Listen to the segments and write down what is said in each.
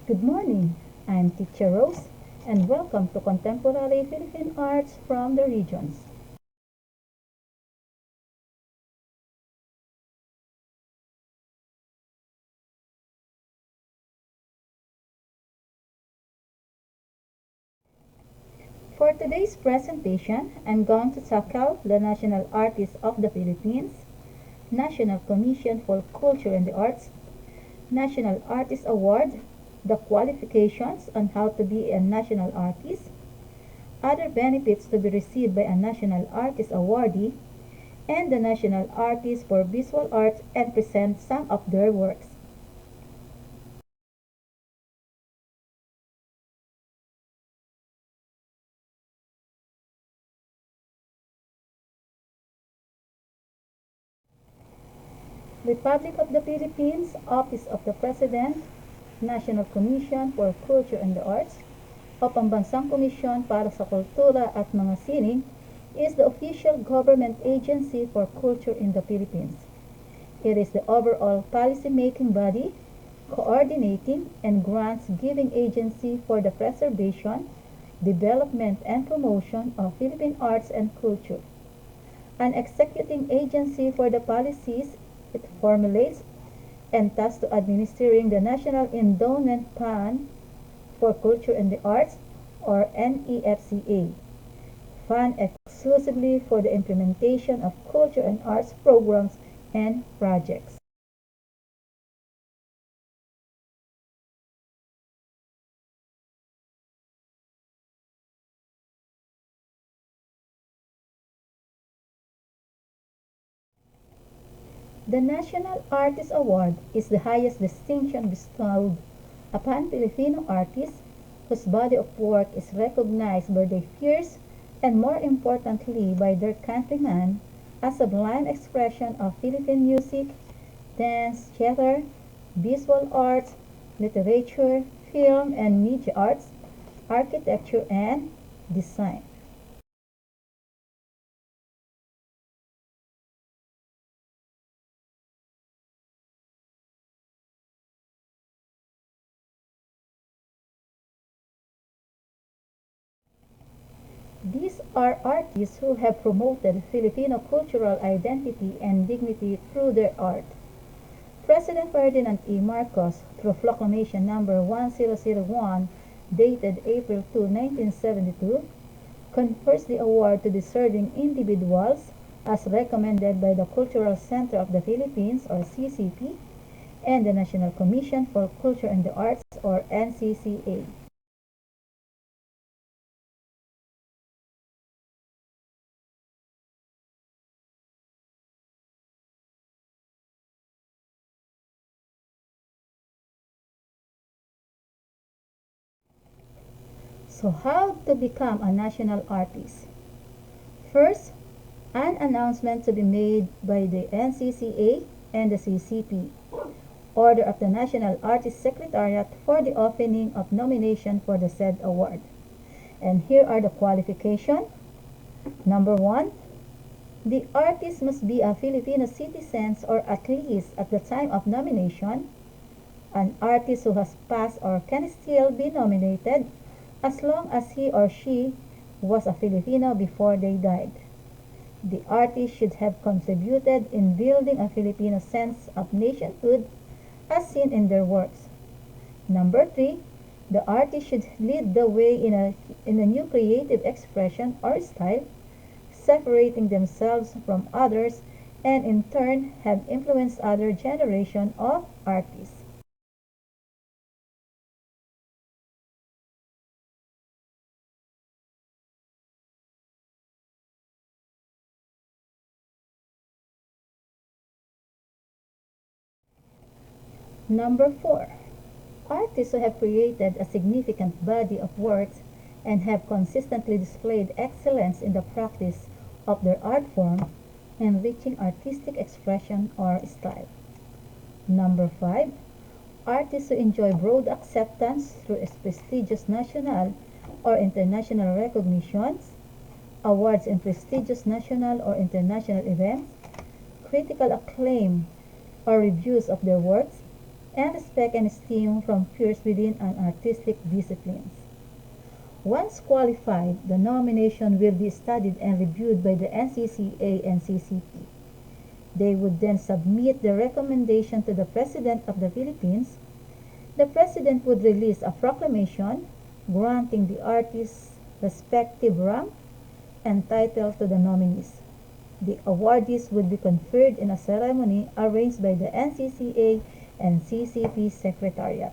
Good morning, I'm Teacher Rose, and welcome to Contemporary Philippine Arts from the Regions. For today's presentation, I'm going to tackle the National Artists of the Philippines, National Commission for Culture and the Arts, National Artist Award, the qualifications on how to be a national artist, other benefits to be received by a National Artist Awardee, and the National Artists for Visual Arts, and present some of their works. Republic of the Philippines, Office of the President, National Commission for Culture and the Arts, o Pambansang Komisyon para sa Kultura at mga Sining, is the official government agency for culture in the Philippines. It is the overall policy-making body, coordinating and grants-giving agency for the preservation, development, and promotion of Philippine arts and culture. An executing agency for the policies it formulates and tasked to administering the National Endowment Fund for Culture and the Arts, or NEFCA, fund exclusively for the implementation of culture and arts programs and projects. The National Artist Award is the highest distinction bestowed upon Filipino artists whose body of work is recognized by their peers and, more importantly, by their countrymen as a sublime expression of Philippine music, dance, theater, visual arts, literature, film and media arts, architecture, and design. These are artists who have promoted Filipino cultural identity and dignity through their art. President Ferdinand E. Marcos, through Proclamation No. 1001, dated April 2, 1972, confers the award to deserving individuals as recommended by the Cultural Center of the Philippines, or CCP, and the National Commission for Culture and the Arts, or NCCA. So how to become a national artist? First, an announcement to be made by the NCCA and the CCP. Order of the National Artist Secretariat for the opening of nomination for the said award. And here are the qualifications. Number 1, the artist must be a Filipino citizen or at least at the time of nomination, an artist who has passed or can still be nominated as long as he or she was a Filipino before they died. The artist should have contributed in building a Filipino sense of nationhood as seen in their works. Number 3, the artist should lead the way in a new creative expression or style, separating themselves from others and in turn have influenced other generation of artists. Number 4, artists who have created a significant body of works and have consistently displayed excellence in the practice of their art form, enriching artistic expression or style. Number 5, artists who enjoy broad acceptance through prestigious national or international recognitions, awards in prestigious national or international events, critical acclaim or reviews of their works, and respect and esteem from peers within an artistic disciplines. Once qualified, the nomination will be studied and reviewed by the NCCA and CCP. They would then submit the recommendation to the President of the Philippines. The President would release a proclamation granting the artists respective rank and title to the nominees. The awardees would be conferred in a ceremony arranged by the NCCA and CCP Secretariat.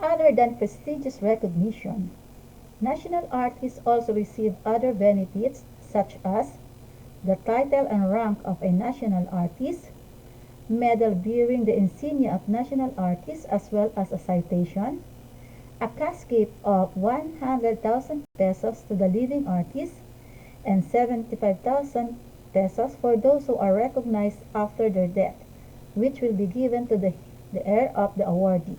Other than prestigious recognition, national artists also receive other benefits such as the title and rank of a national artist, medal bearing the insignia of national artist as well as a citation, a cash gift of 100,000 pesos to the living artist, and 75,000 pesos for those who are recognized after their death, which will be given to the heir of the awardee.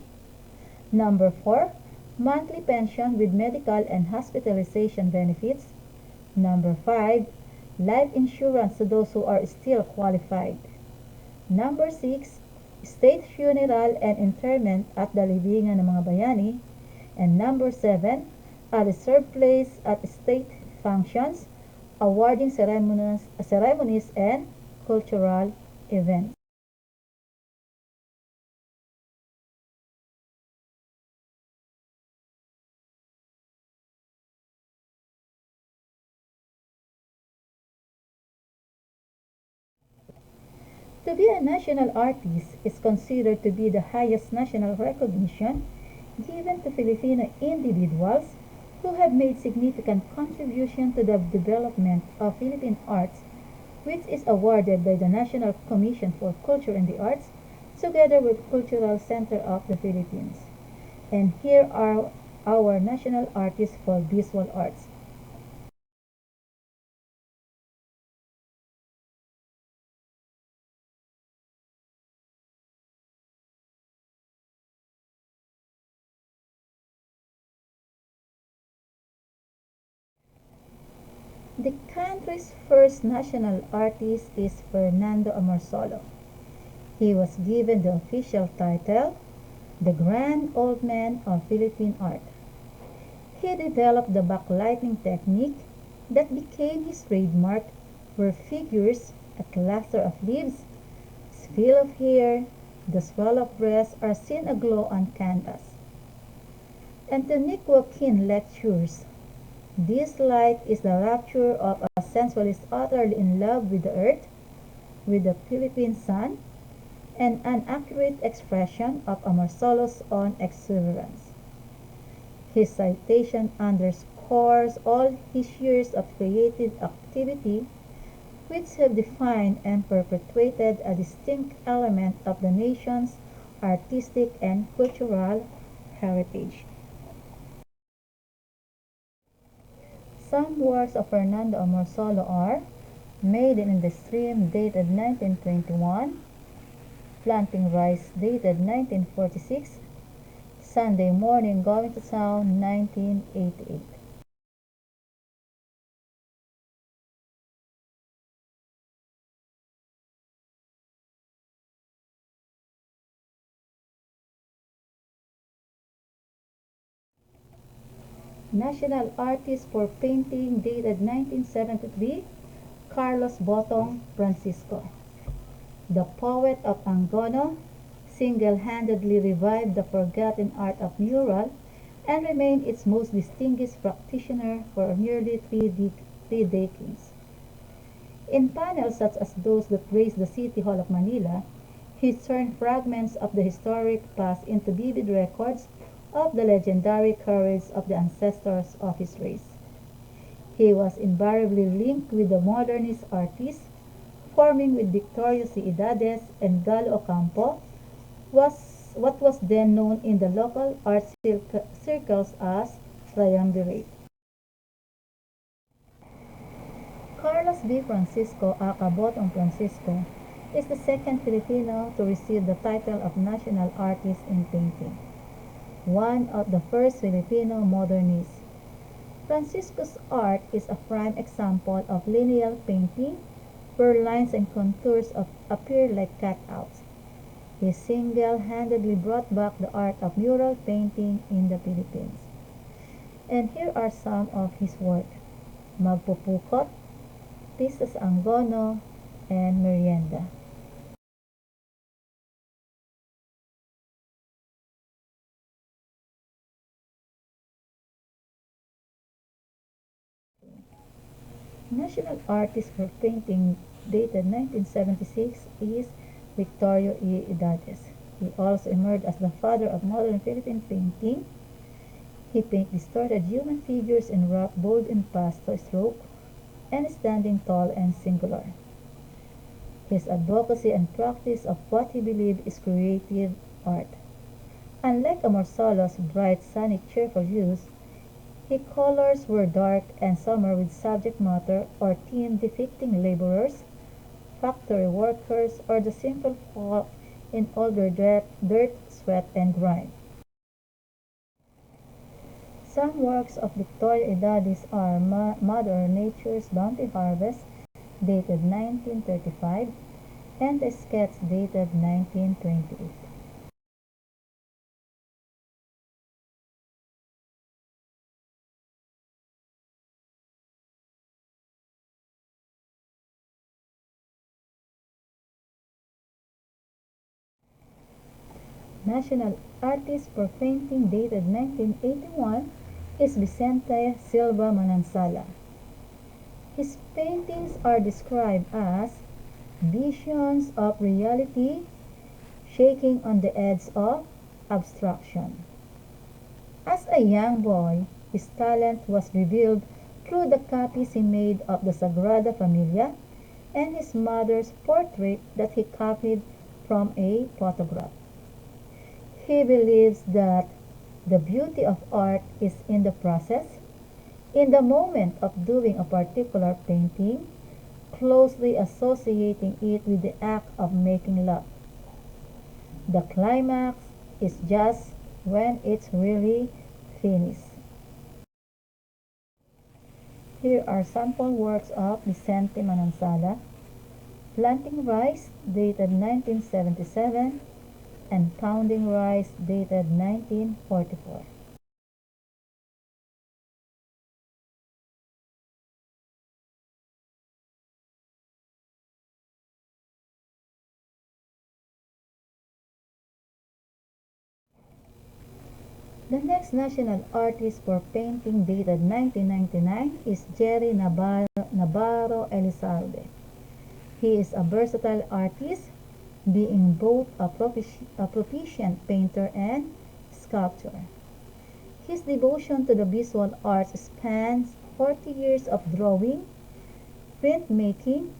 Number 4. Monthly pension with medical and hospitalization benefits. Number 5. Life insurance to those who are still qualified. Number 6. State funeral and interment at the libingan ng mga bayani. And number 7. A reserved place at state functions, awarding ceremonies and cultural events. To be a national artist is considered to be the highest national recognition given to Filipino individuals who have made significant contribution to the development of Philippine arts, which is awarded by the National Commission for Culture and the Arts together with Cultural Center of the Philippines. And here are our national artists for visual arts. The country's first national artist is Fernando Amarsolo. He was given the official title, the Grand Old Man of Philippine Art. He developed the backlighting technique that became his trademark, where figures, a cluster of leaves, spill of hair, the swell of breast are seen aglow on canvas. And to Nick Joaquin lectures, this light is the rapture of a sensualist utterly in love with the earth, with the Philippine sun, and an accurate expression of Amarsolo's own exuberance. His citation underscores all his years of creative activity, which have defined and perpetuated a distinct element of the nation's artistic and cultural heritage. Some works of Fernando Amarsolo are Maiden in the Stream dated 1921, Planting Rice dated 1946, Sunday Morning Going to Town 1988. National Artist for Painting dated 1973, Carlos Botong Francisco. The poet of Angono single-handedly revived the forgotten art of mural and remained its most distinguished practitioner for nearly three decades. In panels such as those that graced the City Hall of Manila, he turned fragments of the historic past into vivid records of the legendary courage of the ancestors of his race. He was invariably linked with the modernist artists, forming with Victorio Eedatus and R Ocampo what was then known in the local art circles as triumvirate. Carlos B. Francisco aka Botong Francisco is the second Filipino to receive the title of National Artist in Painting. one of the first Filipino modernists. Francisco's art is a prime example of lineal painting where lines and contours appear like cutouts. He single-handedly brought back the art of mural painting in the Philippines. And here are some of his work: Magpupukot, Pista sa Angono, and Merienda. National artist for painting dated 1976 is Victorio Eedatus. He also emerged as the father of modern Philippine painting. He painted distorted human figures in rough, bold and pastel stroke, and standing tall and singular. His advocacy and practice of what he believed is creative art. Unlike Amarsolo's bright, sunny, cheerful views, his colors were dark and somber with subject matter or theme depicting laborers, factory workers, or the simple folk in all their dirt, sweat, and grime. Some works of Victorio Eedatus are Mother Nature's Bounty Harvest, dated 1935, and the sketch dated 1928. National artist for painting dated 1981 is Vicente Silva Manansala. His paintings are described as visions of reality shaking on the edge of abstraction. As a young boy, his talent was revealed through the copies he made of the Sagrada Familia and his mother's portrait that he copied from a photograph. He believes that the beauty of art is in the process, in the moment of doing a particular painting, closely associating it with the act of making love. The climax is just when it's really finished. Here are sample works of Vicente Manansala: Planting Rice, dated 1977, and Pounding Rice, dated 1944. The next national artist for painting dated 1999 is Jerry Nabarro Elizalde. He is a versatile artist, being both a proficient painter and sculptor. His devotion to the visual arts spans 40 years of drawing, printmaking,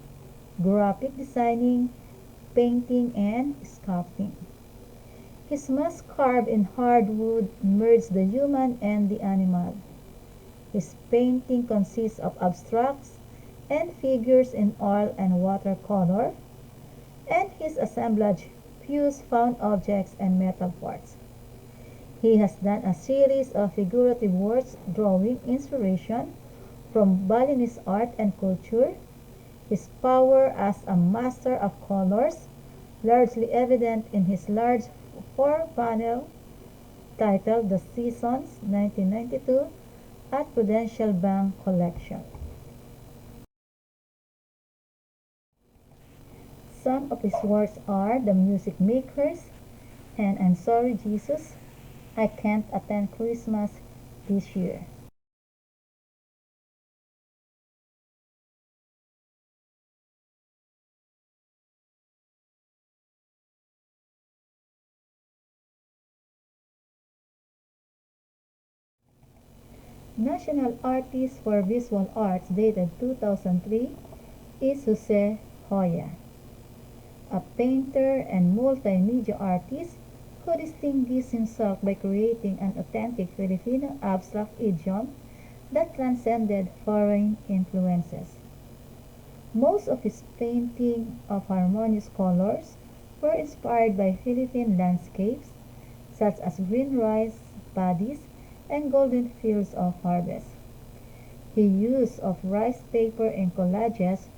graphic designing, painting, and sculpting. His masks carved in hardwood merge the human and the animal. His painting consists of abstracts and figures in oil and watercolor, and his assemblage fuse found objects and metal parts. He has done a series of figurative works drawing inspiration from Balinese art and culture. His power as a master of colors, largely evident in his large four-panel titled The Seasons, 1992, at Prudential Bank Collection. Some of his works are The Music Makers and I'm Sorry Jesus, I Can't Attend Christmas This Year. National Artist for Visual Arts dated 2003 is Jose Hoya, a painter and multimedia artist who distinguished himself by creating an authentic Filipino abstract idiom that transcended foreign influences. Most of his paintings of harmonious colors were inspired by Philippine landscapes such as green rice, paddies and golden fields of harvest. His use of rice paper in collages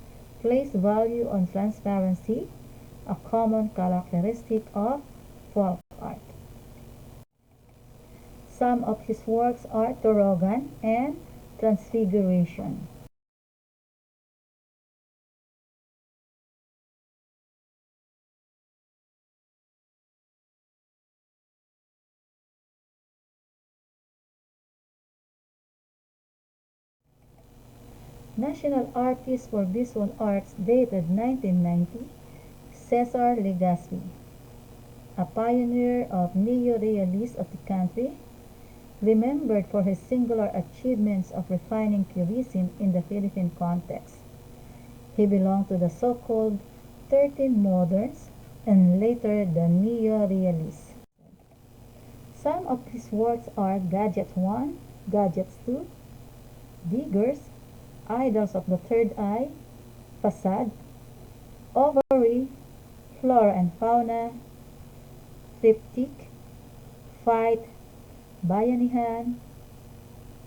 placed value on transparency, a common characteristic of folk art. Some of his works are Torogan and Transfiguration. National Artist for Visual Arts dated 1990, Cesar Legacy, a pioneer of neo-realism of the country, remembered for his singular achievements of refining purism in the Philippine context. He belonged to the so-called 13 Moderns and later the Neo-Realists. Some of his works are Gadgets 1, Gadgets 2, Diggers, Idols of the Third Eye, Facade, Ovary, Flora and Fauna, Triptych, Fight, Bayanihan,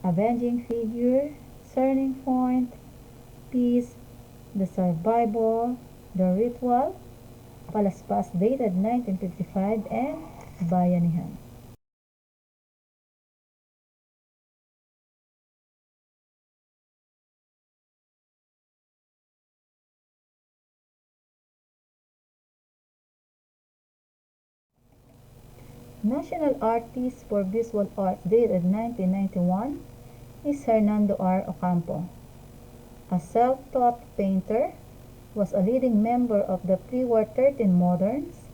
Avenging Figure, Turning Point, Peace, The Survival, The Ritual, Palaspas dated 1955, and Bayanihan. National Artist for Visual Arts dated 1991 is Fernando R Ocampo. A self-taught painter, was a leading member of the pre-war 13 Moderns,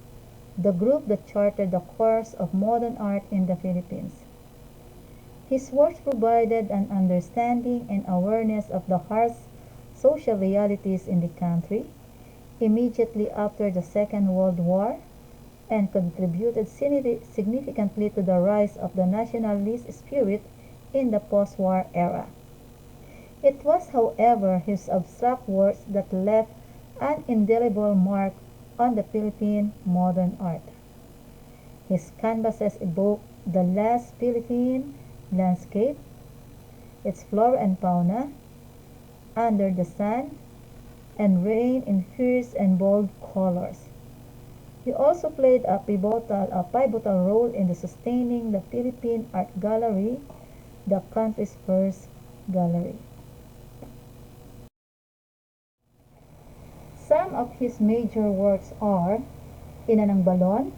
the group that charted the course of modern art in the Philippines. His works provided an understanding and awareness of the harsh social realities in the country immediately after the Second World War and contributed significantly to the rise of the nationalist spirit in the post-war era. It was, however, his abstract works that left an indelible mark on the Philippine modern art. His canvases evoke the last Philippine landscape, its flora and fauna, under the sun, and rain in fierce and bold colors. He also played a pivotal role in sustaining the Philippine Art Gallery, the country's first gallery. Some of his major works are Ina ng Balon,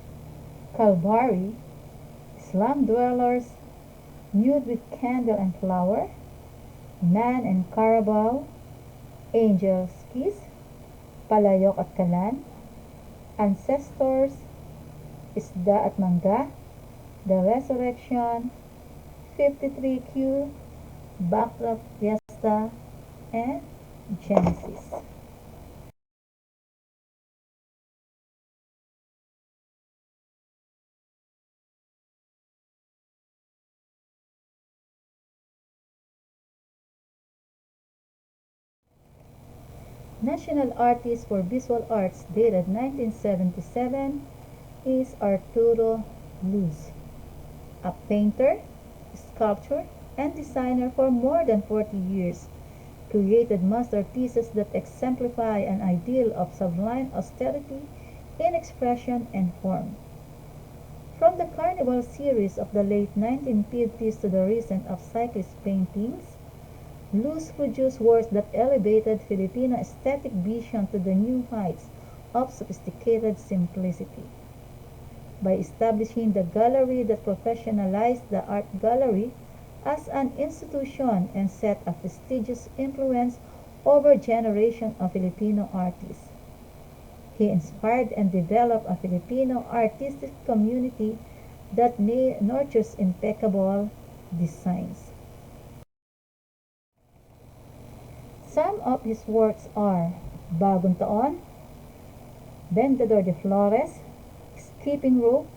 Calvary, Slum Dwellers, Nude with Candle and Flower, Man and Carabao, Angel's Kiss, Palayok at Kalan, Ancestors, Isda at Mangga, The Resurrection, 53Q, Backdrop Fiesta, and Genesis. National Artist for Visual Arts dated 1977 is Arturo Luz, a painter, sculptor, and designer for more than 40 years, created masterpieces that exemplify an ideal of sublime austerity in expression and form. From the Carnival series of the late 1950s to the recent of cyclist paintings, Luz produced works that elevated Filipino aesthetic vision to the new heights of sophisticated simplicity. By establishing the gallery that professionalized the art gallery as an institution and set a prestigious influence over generations of Filipino artists. He inspired and developed a Filipino artistic community that nurtures impeccable designs. Some of his works are Bagong Taon, Vendedor de Flores, Skipping Rope,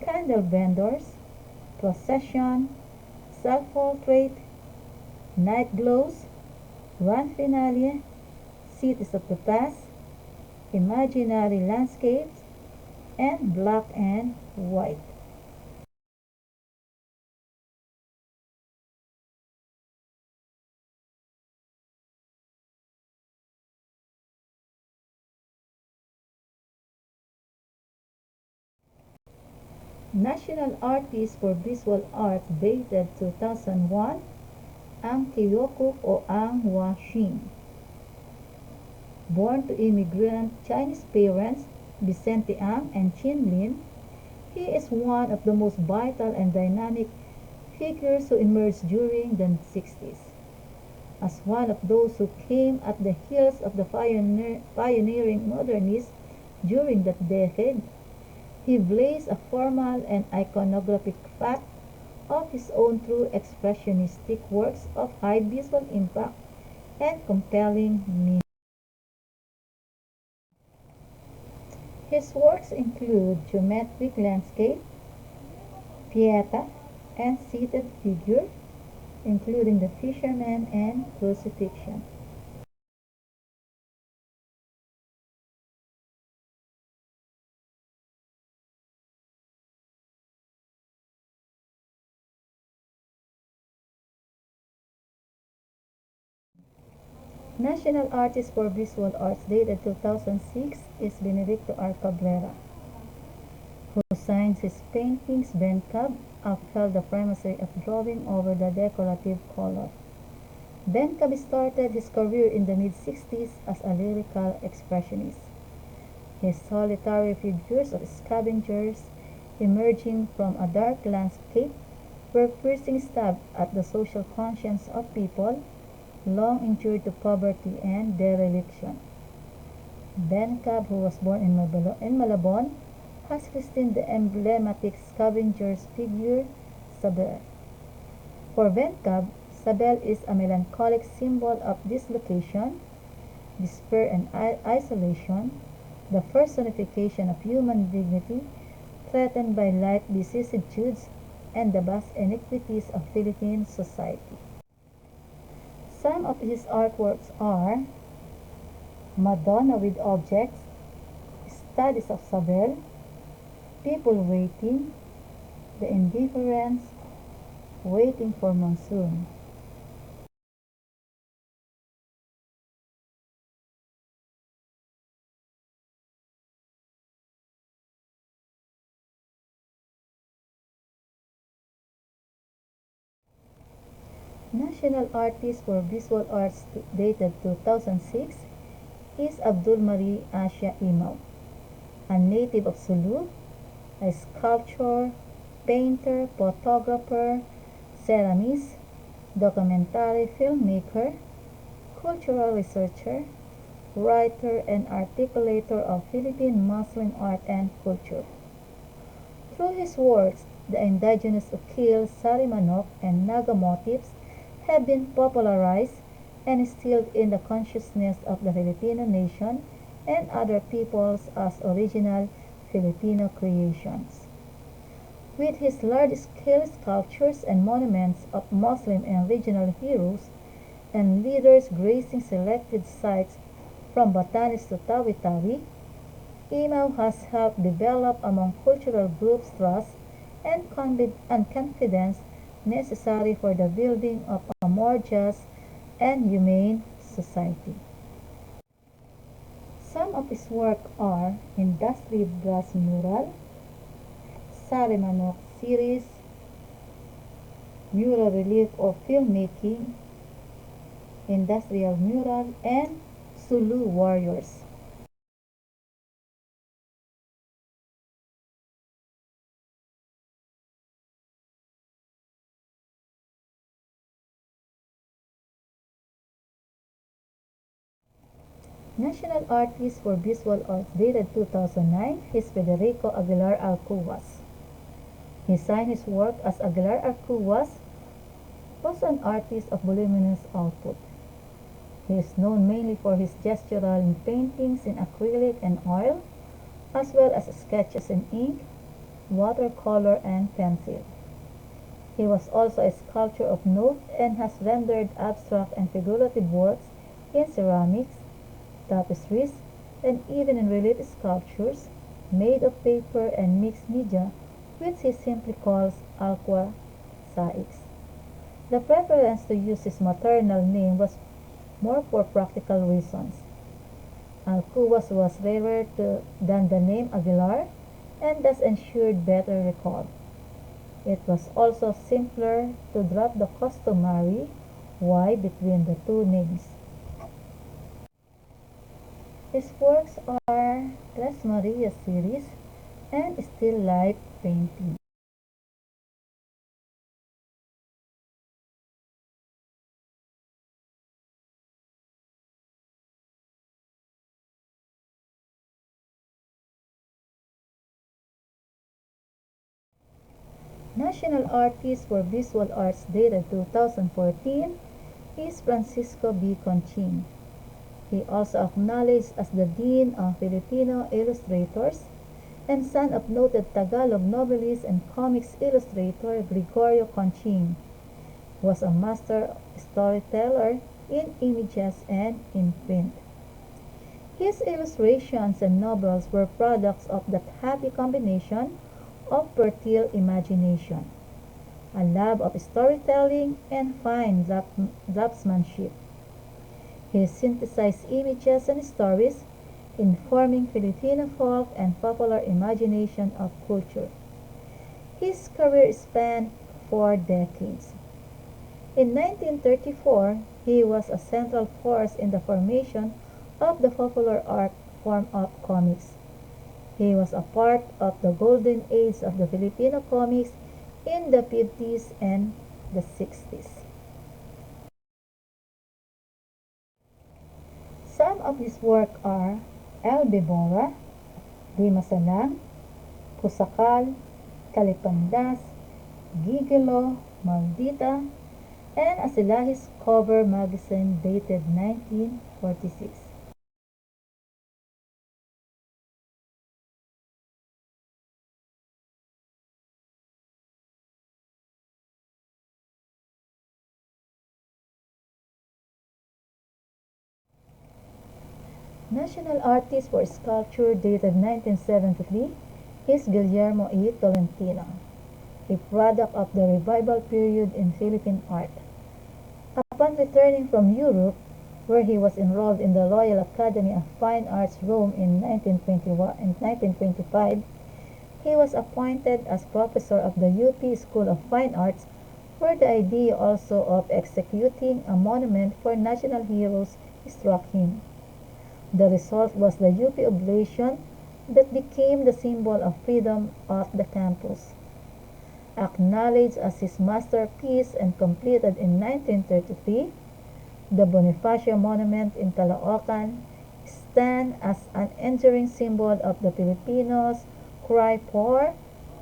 Candle Vendors, Procession, Self-Portrait, Night Glows, Grand Finale, Cities of the Past, Imaginary Landscapes, and Black and White. National Artist for Visual Arts dated 2001, Ang Kiyokuk o Ang Wa-shing. Born to immigrant Chinese parents Vicente Ang and Chin Lin, he is one of the most vital and dynamic figures who emerged during the 60s. As one of those who came at the heels of the pioneering modernists during that decade, he blazed a formal and iconographic path of his own through expressionistic works of high visual impact and compelling meaning. His works include geometric landscape, pieta, and seated figure, including the fisherman and crucifixion. National Artist for Visual Arts dated 2006 is Benedict Arcabrera, who signs his paintings Bencab upheld the primacy of drawing over the decorative color. Bencab started his career in the mid-60s as a lyrical expressionist. His solitary figures of scavengers emerging from a dark landscape were piercing stab at the social conscience of people long endured to poverty and dereliction. Bencab, who was born in Malabon, has christened the emblematic scavenger's figure Sabel. For Bencab, Sabel is a melancholic symbol of dislocation, despair, and isolation, the personification of human dignity threatened by life vicissitudes and the vast iniquities of Philippine society. Some of his artworks are Madonna with Objects, Studies of Sabel, People Waiting, The Indifference, Waiting for Monsoon. National Artist for Visual Arts dated 2006 is Abdulmari Ali, a native of Sulu, a sculptor, painter, photographer, ceramist, documentary filmmaker, cultural researcher, writer, and articulator of Philippine Muslim art and culture. Through his works, the indigenous Ukil, Sarimanok, and Naga motifs have been popularized and instilled in the consciousness of the Filipino nation and other peoples as original Filipino creations. With his large-scale sculptures and monuments of Muslim and regional heroes and leaders gracing selected sites from Batanes to Tawi-Tawi, Imaw has helped develop among cultural groups trust and confidence necessary for the building of a more just and humane society. Some of his work are Industry Brass Mural, Sarimanok Series, Mural Relief of Filmmaking, Industrial Mural, and Sulu Warriors. National Artist for Visual Arts dated 2009 is Federico Aguilar Alcuas. He signed his work as Aguilar Alcuas, was an artist of voluminous output. He is known mainly for his gestural paintings in acrylic and oil, as well as sketches in ink, watercolor, and pencil. He was also a sculptor of note and has rendered abstract and figurative works in ceramics, tapestries, and even in relief sculptures made of paper and mixed media, which he simply calls aqua saics. The preference to use his maternal name was more for practical reasons. Alcuas was rarer than the name Aguilar, and thus ensured better recall. It was also simpler to drop the customary Y between the two names. His works are Tres Marias series and still life painting. National Artist for Visual Arts dated 2014 is Francisco B Conchon. He also acknowledged as the Dean of Filipino Illustrators and son of noted Tagalog novelist and comics illustrator Gregorio Conchon. He was a master storyteller in images and in print. His illustrations and novels were products of that happy combination of fertile imagination, a love of storytelling, and fine draftsmanship. He synthesized images and stories, informing Filipino folk and popular imagination of culture. His career spanned 4 decades. In 1934, he was a central force in the formation of the popular art form of comics. He was a part of the golden age of the Filipino comics in the 50s and the 60s. Some of his work are El Bibora, Dimasalang, Pusakal, Kalipandas, Gigolo, Maldita, and a Silahis cover magazine dated 1946. National Artist for Sculpture dated 1973 is Guillermo E. Tolentino, a product of the revival period in Philippine art. Upon returning from Europe, where he was enrolled in the Royal Academy of Fine Arts Rome in 1921 and 1925, he was appointed as professor of the UP School of Fine Arts, where the idea also of executing a monument for national heroes struck him. The result was the UP Oblation that became the symbol of freedom of the campus. Acknowledged as his masterpiece and completed in 1933, the Bonifacio Monument in Caloocan stands as an enduring symbol of the Filipinos' cry for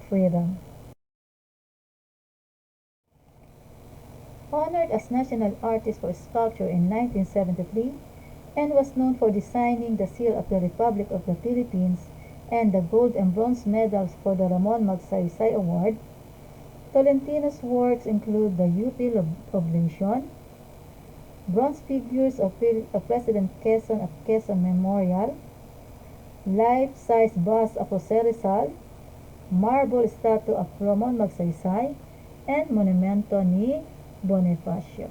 freedom. Honored as National Artist for Sculpture in 1973, and was known for designing the seal of the Republic of the Philippines and the gold and bronze medals for the Ramon Magsaysay Award, Tolentino's works include the UP Oblation, bronze figures of President Quezon at Quezon Memorial, life-size bust of Jose Rizal, marble statue of Ramon Magsaysay, and monumento ni Bonifacio.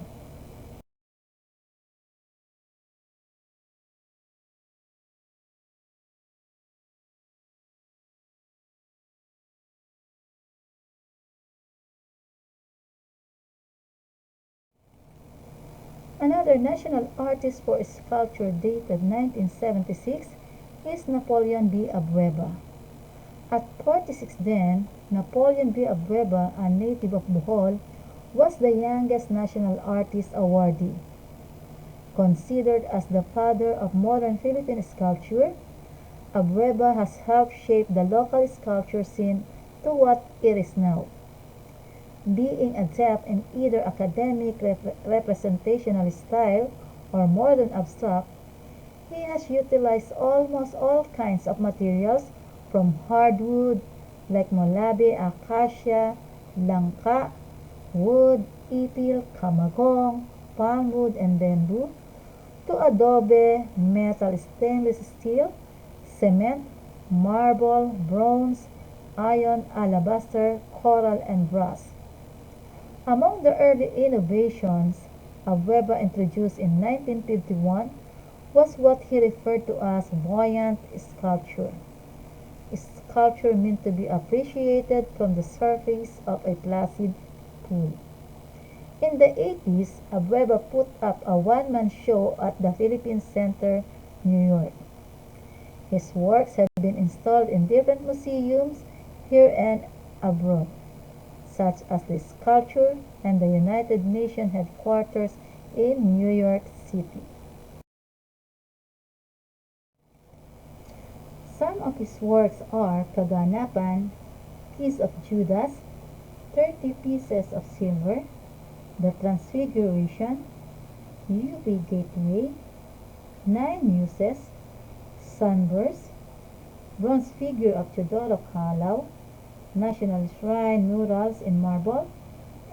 Another national artist for sculpture dated 1976 is Napoleon B Abueba. At 46 then, Napoleon B Abueba, a native of Bohol, was the youngest national artist awardee. Considered as the father of modern Philippine sculpture, Abueba has helped shape the local sculpture scene to what it is now. Being adept in either academic representational style or modern abstract, he has utilized almost all kinds of materials from hardwood like molabe, acacia, langka, wood, ipil, kamagong, palmwood, and bamboo, to adobe, metal, stainless steel, cement, marble, bronze, iron, alabaster, coral, and brass. Among the early innovations Abueba introduced in 1951 was what he referred to as buoyant sculpture. sculpture meant to be appreciated from the surface of a placid pool. In the 80s, Abueba put up a one-man show at the Philippine Center, New York. His works have been installed in different museums here and abroad, such as the sculpture and the United Nations headquarters in New York City. Some of his works are Kaganapan, Kiss of Judas, 30 Pieces of Silver, The Transfiguration, UV Gateway, 9 Muses, Sunburst, Bronze Figure of Teodoro Calao, National Shrine Murals in Marble,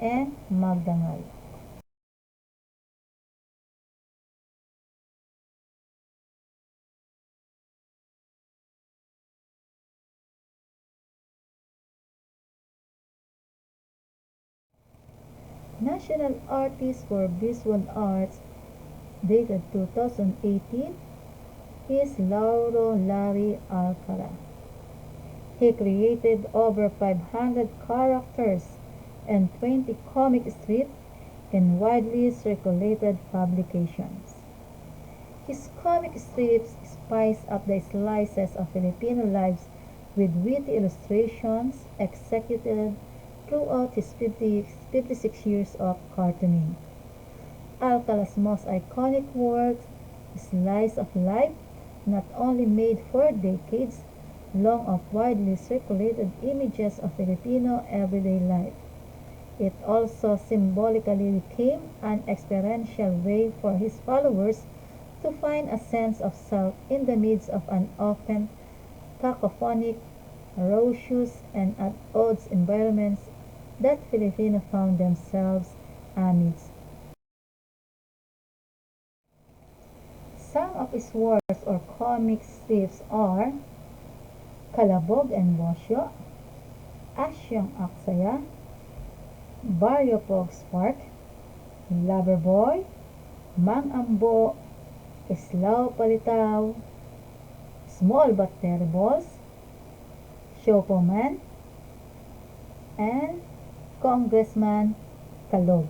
and Magdangal. National Artist for Visual Arts, dated 2018, is Laurel L Alcala. He created over 500 characters and 20 comic strips in widely circulated publications. His comic strips spice up the slices of Filipino lives with witty illustrations executed throughout his 56 years of cartooning. Alcala's most iconic work, Slice of Life, not only made for decades long of widely circulated images of Filipino everyday life, it also symbolically became an experiential way for his followers to find a sense of self in the midst of an often cacophonic, raucous, and at odds environments that Filipinos found themselves amidst. Some of his works or comic strips are Kalabog and Bosyo, Asyong Aksaya, Barrio Pog Spark, Loverboy, Mang Ambo, Islao Palitaw, Small But Terribles, Shopoman, and Congressman Kalog.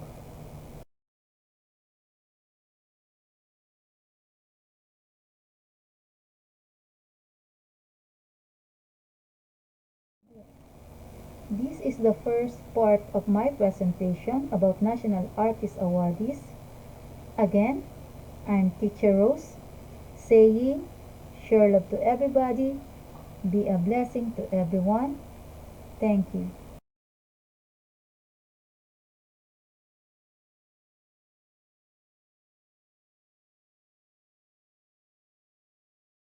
This is the first part of my presentation about National Artist Awardees. Again, I'm Teacher Rose, saying, share love to everybody, be a blessing to everyone. Thank you.